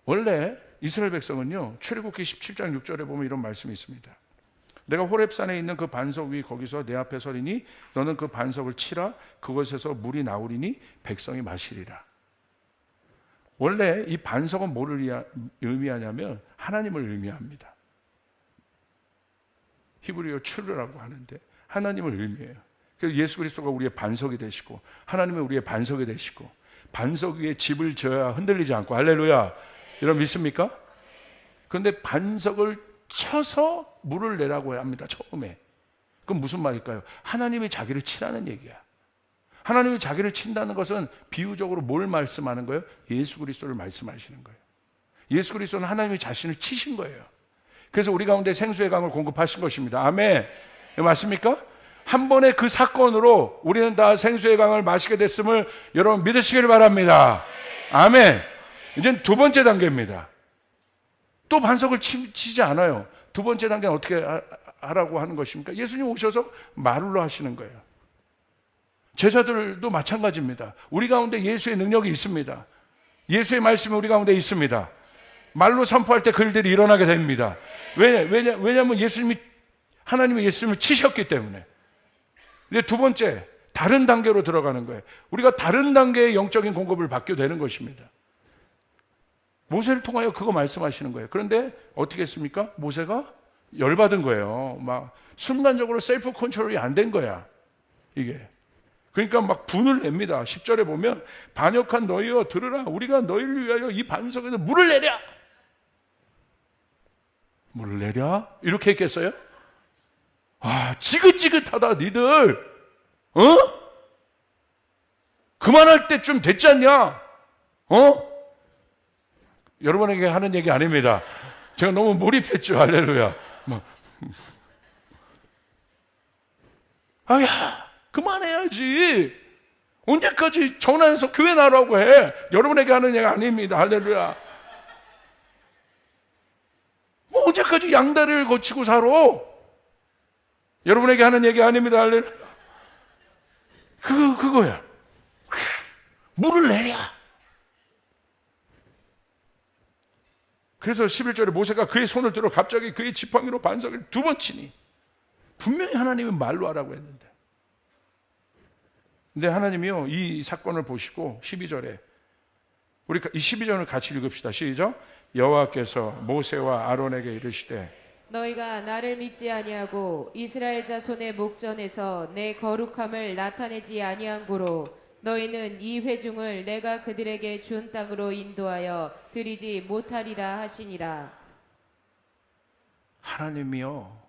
원래 이스라엘 백성은요 출애굽기 17장 6절에 보면 이런 말씀이 있습니다. 내가 호렙산에 있는 그 반석 위 거기서 내 앞에 서리니 너는 그 반석을 치라. 그것에서 물이 나오리니 백성이 마시리라. 원래 이 반석은 뭐를 의미하냐면 하나님을 의미합니다. 히브리어 추르라고 하는데 하나님을 의미해요. 그래서 예수 그리스도가 우리의 반석이 되시고 하나님은 우리의 반석이 되시고 반석 위에 집을 지어야 흔들리지 않고, 할렐루야, 여러분 믿습니까? 그런데 반석을 쳐서 물을 내라고 합니다. 처음에. 그럼 무슨 말일까요? 하나님이 자기를 치라는 얘기야. 하나님이 자기를 친다는 것은 비유적으로 뭘 말씀하는 거예요? 예수 그리스도를 말씀하시는 거예요. 예수 그리스도는 하나님이 자신을 치신 거예요. 그래서 우리 가운데 생수의 강을 공급하신 것입니다. 아멘. 맞습니까? 한 번의 그 사건으로 우리는 다 생수의 강을 마시게 됐음을 여러분 믿으시길 바랍니다. 아멘. 이제는 두 번째 단계입니다. 또 반석을 치지 않아요. 두 번째 단계는 어떻게 하라고 하는 것입니까? 예수님 오셔서 말로 하시는 거예요. 제자들도 마찬가지입니다. 우리 가운데 예수의 능력이 있습니다. 예수의 말씀이 우리 가운데 있습니다. 말로 선포할 때 그 일들이 일어나게 됩니다. 왜냐하면 하나님이 예수님을 치셨기 때문에. 이제 두 번째, 다른 단계로 들어가는 거예요. 우리가 다른 단계의 영적인 공급을 받게 되는 것입니다. 모세를 통하여 그거 말씀하시는 거예요. 그런데 어떻게 했습니까? 모세가 열받은 거예요. 막 순간적으로 셀프 컨트롤이 안 된 거야, 이게. 그러니까 막 분을 냅니다. 10절에 보면 반역한 너희여 들으라. 우리가 너희를 위하여 이 반석에서 물을 내랴. 물을 내랴? 이렇게 했겠어요? 아, 지긋지긋하다 니들. 그만할 때쯤 됐지 않냐? 여러분에게 하는 얘기 아닙니다. 제가 너무 몰입했죠. 할렐루야. 아야, 그만해야지. 언제까지 전화해서 교회 나라고 해? 여러분에게 하는 얘기 아닙니다. 할렐루야. 뭐 언제까지 양다리를 거치고 살아? 여러분에게 하는 얘기 아닙니다. 할렐루야. 그거야. 물을 내랴. 그래서 11절에 모세가 그의 손을 들어 갑자기 그의 지팡이로 반석을 두 번 치니, 분명히 하나님이 말로 하라고 했는데. 근데 하나님이요, 이 사건을 보시고 12절에, 우리 이 12절을 같이 읽읍시다. 시작. 여호와께서 모세와 아론에게 이르시되
너희가 나를 믿지 아니하고 이스라엘 자손의 목전에서 내 거룩함을 나타내지 아니한 고로 너희는 이 회중을 내가 그들에게 준 땅으로 인도하여 들이지 못하리라 하시니라.
하나님이요,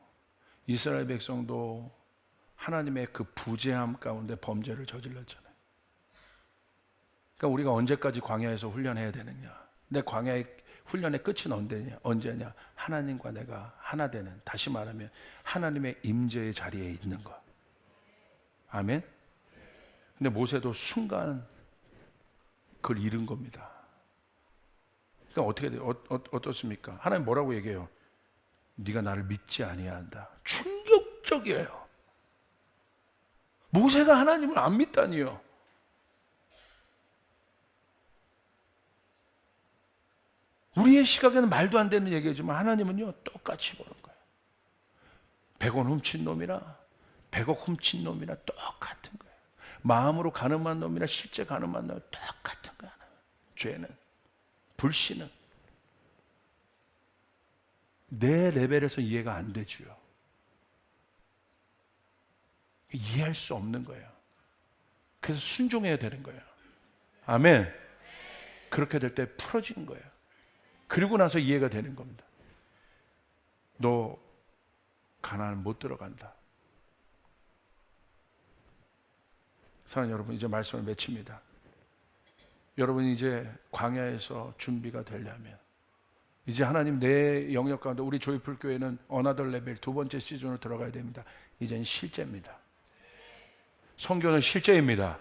이스라엘 백성도 하나님의 그 부재함 가운데 범죄를 저질렀잖아요. 그러니까 우리가 언제까지 광야에서 훈련해야 되느냐? 내 광야의 훈련의 끝은 언제냐? 하나님과 내가 하나 되는, 다시 말하면 하나님의 임재의 자리에 있는 것. 아멘. 근데 모세도 순간 그걸 잃은 겁니다. 그러니까 어떻게 돼요? 어떻습니까? 하나님 뭐라고 얘기해요? 네가 나를 믿지 아니한다. 충격적이에요. 모세가 하나님을 안 믿다니요. 우리의 시각에는 말도 안 되는 얘기지만 하나님은요, 똑같이 보는 거예요. 100원 훔친 놈이나 100억 훔친 놈이나 똑같은 거예요. 마음으로 가늠한 놈이나 실제 가늠한 놈이나 똑같은 거예요. 죄는, 불신은 내 레벨에서 이해가 안 되죠. 이해할 수 없는 거예요. 그래서 순종해야 되는 거예요. 아멘. 그렇게 될 때 풀어진 거예요. 그리고 나서 이해가 되는 겁니다. 너 가나안 못 들어간다. 사랑하는 여러분, 이제 말씀을 맺힙니다. 여러분 이제 광야에서 준비가 되려면, 이제 하나님 내 영역 가운데 우리 조이풀 교회는 어나더 레벨 두 번째 시즌으로 들어가야 됩니다. 이제는 실제입니다. 선교는 실제입니다.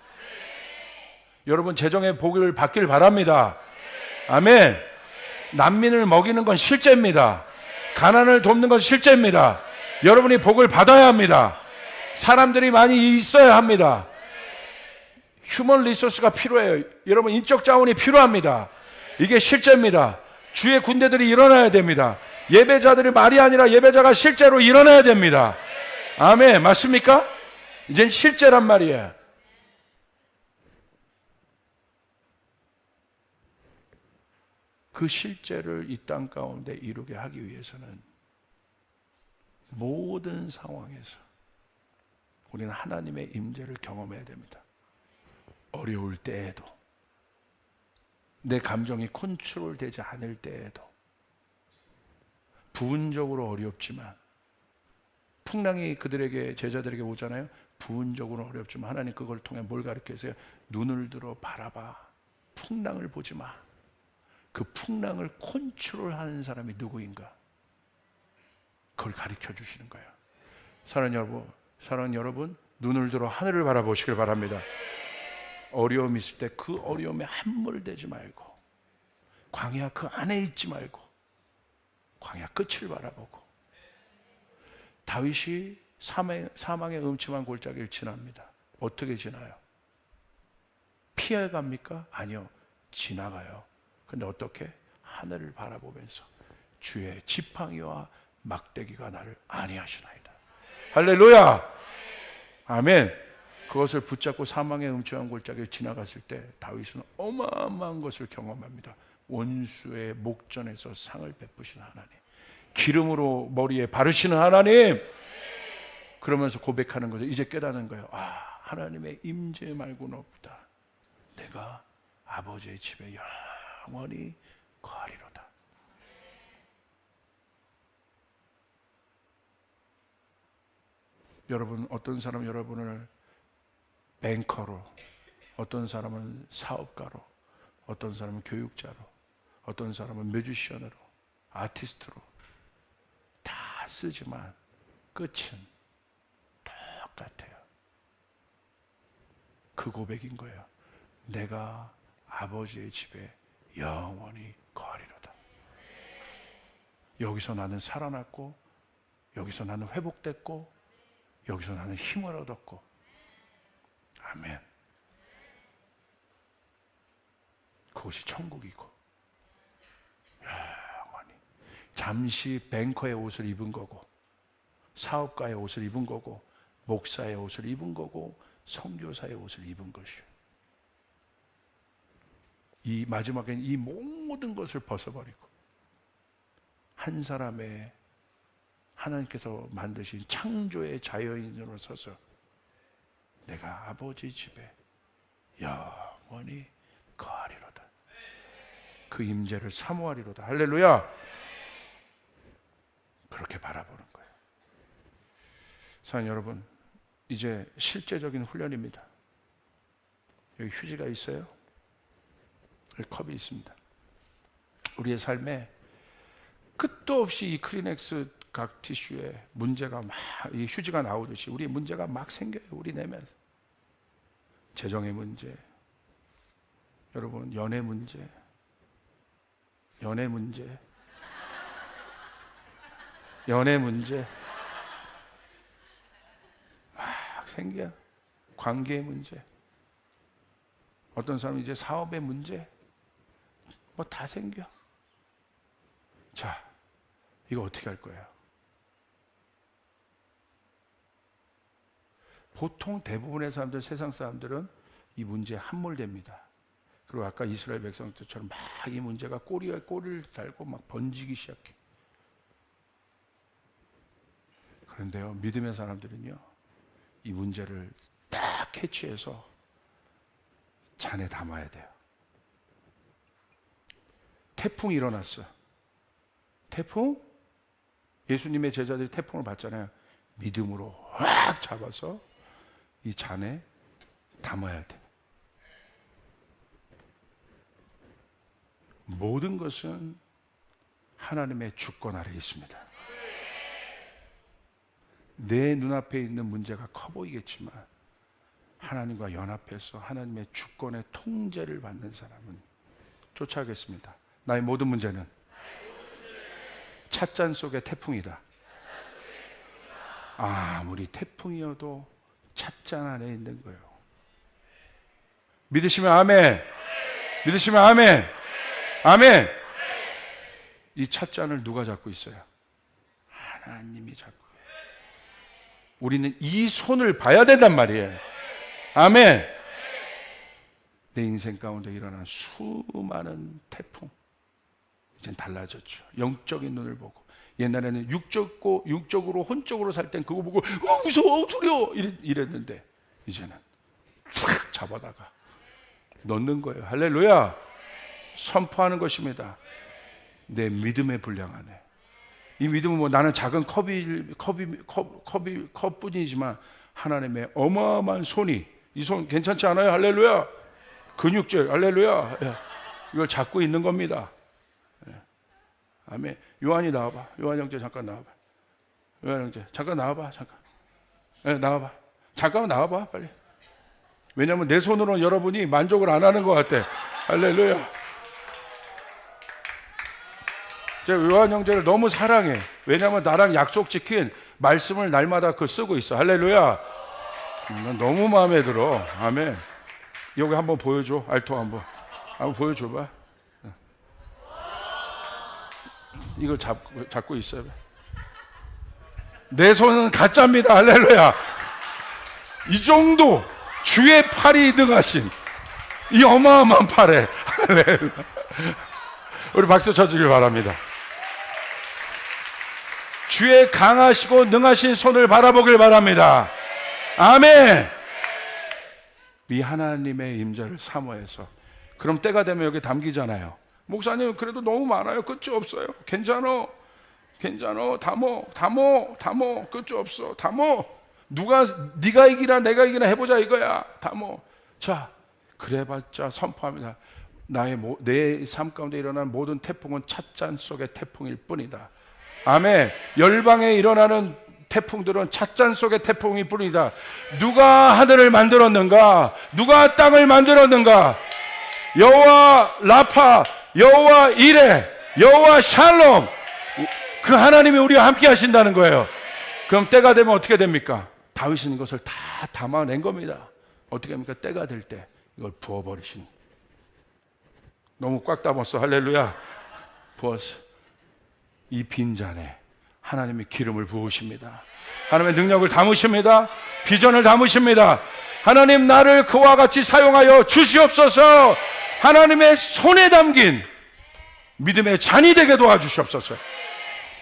여러분 재정의 복을 받길 바랍니다. 아멘. 난민을 먹이는 건 실제입니다. 가난을 돕는 건 실제입니다. 여러분이 복을 받아야 합니다. 사람들이 많이 있어야 합니다. 휴먼 리소스가 필요해요. 여러분 인적 자원이 필요합니다. 이게 실제입니다. 주의 군대들이 일어나야 됩니다. 예배자들이 말이 아니라 예배자가 실제로 일어나야 됩니다. 아멘. 맞습니까? 이젠 실제란 말이에요. 그 실제를 이 땅 가운데 이루게 하기 위해서는 모든 상황에서 우리는 하나님의 임재를 경험해야 됩니다. 어려울 때에도, 내 감정이 컨트롤되지 않을 때에도, 부분적으로 어렵지만, 풍랑이 그들에게, 제자들에게 오잖아요. 부분적으로 어렵지만 하나님 그걸 통해 뭘 가르치세요? 눈을 들어 바라봐. 풍랑을 보지 마. 그 풍랑을 컨트롤하는 사람이 누구인가? 그걸 가르쳐 주시는 거예요. 사랑하는 여러분, 눈을 들어 하늘을 바라보시길 바랍니다. 어려움이 있을 때 그 어려움에 함몰되지 말고, 광야 그 안에 있지 말고 광야 끝을 바라보고. 다윗이 사망의 음침한 골짜기를 지납니다. 어떻게 지나요? 피해 갑니까? 아니요, 지나가요. 근데 어떻게? 하늘을 바라보면서 주의 지팡이와 막대기가 나를 안위하시나이다. 할렐루야! 아멘. 그것을 붙잡고 사망의 음침한 골짜기를 지나갔을 때 다윗은 어마어마한 것을 경험합니다. 원수의 목전에서 상을 베푸시는 하나님, 기름으로 머리에 바르시는 하나님. 그러면서 고백하는 거죠. 이제 깨닫는 거예요. 아, 하나님의 임재 말고는 없다. 내가 아버지의 집에 영원히 거하리로다. 여러분, 어떤 사람은 여러분을 뱅커로, 어떤 사람은 사업가로, 어떤 사람은 교육자로, 어떤 사람은 뮤지션으로, 아티스트로 다 쓰지만 끝은 똑같아요. 그 고백인 거예요. 내가 아버지의 집에 영원히 거하리로다. 여기서 나는 살아났고, 여기서 나는 회복됐고, 여기서 나는 힘을 얻었고. 아멘. 그것이 천국이고, 영원히. 잠시 뱅커의 옷을 입은 거고, 사업가의 옷을 입은 거고, 목사의 옷을 입은 거고, 선교사의 옷을 입은 것이요. 이 마지막엔 이 모든 것을 벗어버리고 한 사람의, 하나님께서 만드신 창조의 자연인으로 서서 내가 아버지 집에 영원히 거하리로다. 그 임재를 사모하리로다. 할렐루야. 그렇게 바라보는 거예요. 사랑하는 여러분, 이제 실제적인 훈련입니다. 여기 휴지가 있어요. 여기 컵이 있습니다. 우리의 삶에 끝도 없이 이 크리넥스 각 티슈에 문제가 막, 이 휴지가 나오듯이 우리 문제가 막 생겨요. 우리 내면서. 재정의 문제, 여러분, 연애 문제, 연애 문제 막 생겨. 관계의 문제, 어떤 사람은 이제 사업의 문제, 뭐 다 생겨. 자, 이거 어떻게 할 거예요? 보통 대부분의 사람들, 세상 사람들은 이 문제에 함몰됩니다. 그리고 아까 이스라엘 백성들처럼 막 이 문제가 꼬리에 꼬리를 달고 막 번지기 시작해. 그런데요, 믿음의 사람들은요, 이 문제를 딱 캐치해서 잔에 담아야 돼요. 태풍이 일어났어. 태풍? 예수님의 제자들이 태풍을 봤잖아요. 믿음으로 확 잡아서 이 잔에 담아야 돼. 모든 것은 하나님의 주권 아래 있습니다. 내 눈앞에 있는 문제가 커 보이겠지만 하나님과 연합해서 하나님의 주권의 통제를 받는 사람은 쫓아가겠습니다. 나의 모든 문제는 찻잔 속의 태풍이다. 아무리 태풍이어도 찻잔 안에 있는 거예요. 믿으시면 아멘. 믿으시면 아멘. 아멘. 이 찻잔을 누가 잡고 있어요? 하나님이 잡고. 우리는 이 손을 봐야 된단 말이에요. 아멘. 내 인생 가운데 일어난 수많은 태풍, 이젠 달라졌죠. 영적인 눈을 보고. 옛날에는 육적으로 혼적으로 살 땐 그거 보고 무서워 두려워 이랬는데 이제는 탁 잡아다가 넣는 거예요. 할렐루야. 선포하는 것입니다. 내 믿음의 분량 안에. 이 믿음은 뭐 나는 작은 컵뿐이지만 하나님의 어마어마한 손이, 이 손 괜찮지 않아요? 할렐루야. 근육질, 할렐루야. 이걸 잡고 있는 겁니다. 아멘. 요한이 나와봐. 요한 형제 잠깐 나와봐. 요한 형제 잠깐 나와봐. 잠깐. 나와봐. 잠깐만 나와봐 빨리. 왜냐하면 내 손으로는 여러분이 만족을 안 하는 것 같아. 할렐루야. 제가 요한 형제를 너무 사랑해. 왜냐하면 나랑 약속 지킨 말씀을 날마다 쓰고 있어. 할렐루야. 난 너무 마음에 들어. 아멘. 여기 한번 보여줘. 알토 한번 보여줘봐. 이걸 잡고 있어요. 내 손은 가짜입니다. 할렐루야. 이 정도 주의 팔이 등하신 이 어마어마한 팔에 할렐루야. 우리 박수 쳐주길 바랍니다. 주의 강하시고 능하신 손을 바라보길 바랍니다. 아멘. 이 하나님의 임재를 사모해서, 그럼 때가 되면 여기 담기잖아요. 목사님 그래도 너무 많아요. 끝이 없어요. 괜찮아 담어 끝이 없어. 담어. 네가 이기나 내가 이기나 해보자 이거야. 담어. 자, 그래봤자 선포합니다. 내 삶 가운데 일어나는 모든 태풍은 찻잔 속의 태풍일 뿐이다. 아멘. 열방에 일어나는 태풍들은 찻잔 속의 태풍일 뿐이다. 누가 하늘을 만들었는가? 누가 땅을 만들었는가? 여호와 라파, 여호와 이레, 여호와 샬롬. 그 하나님이 우리와 함께 하신다는 거예요. 그럼 때가 되면 어떻게 됩니까? 다윗은 이것을 다 담아낸 겁니다. 어떻게 합니까? 때가 될 때 이걸 부어버리신. 너무 꽉 담았어. 할렐루야. 부었어. 이 빈잔에 하나님이 기름을 부으십니다. 하나님의 능력을 담으십니다. 비전을 담으십니다. 하나님 나를 그와 같이 사용하여 주시옵소서. 하나님의 손에 담긴 믿음의 잔이 되게 도와주시옵소서.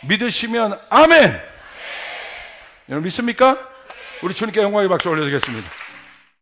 믿으시면 아멘. 여러분 믿습니까? 우리 주님께 영광의 박수 올려드리겠습니다.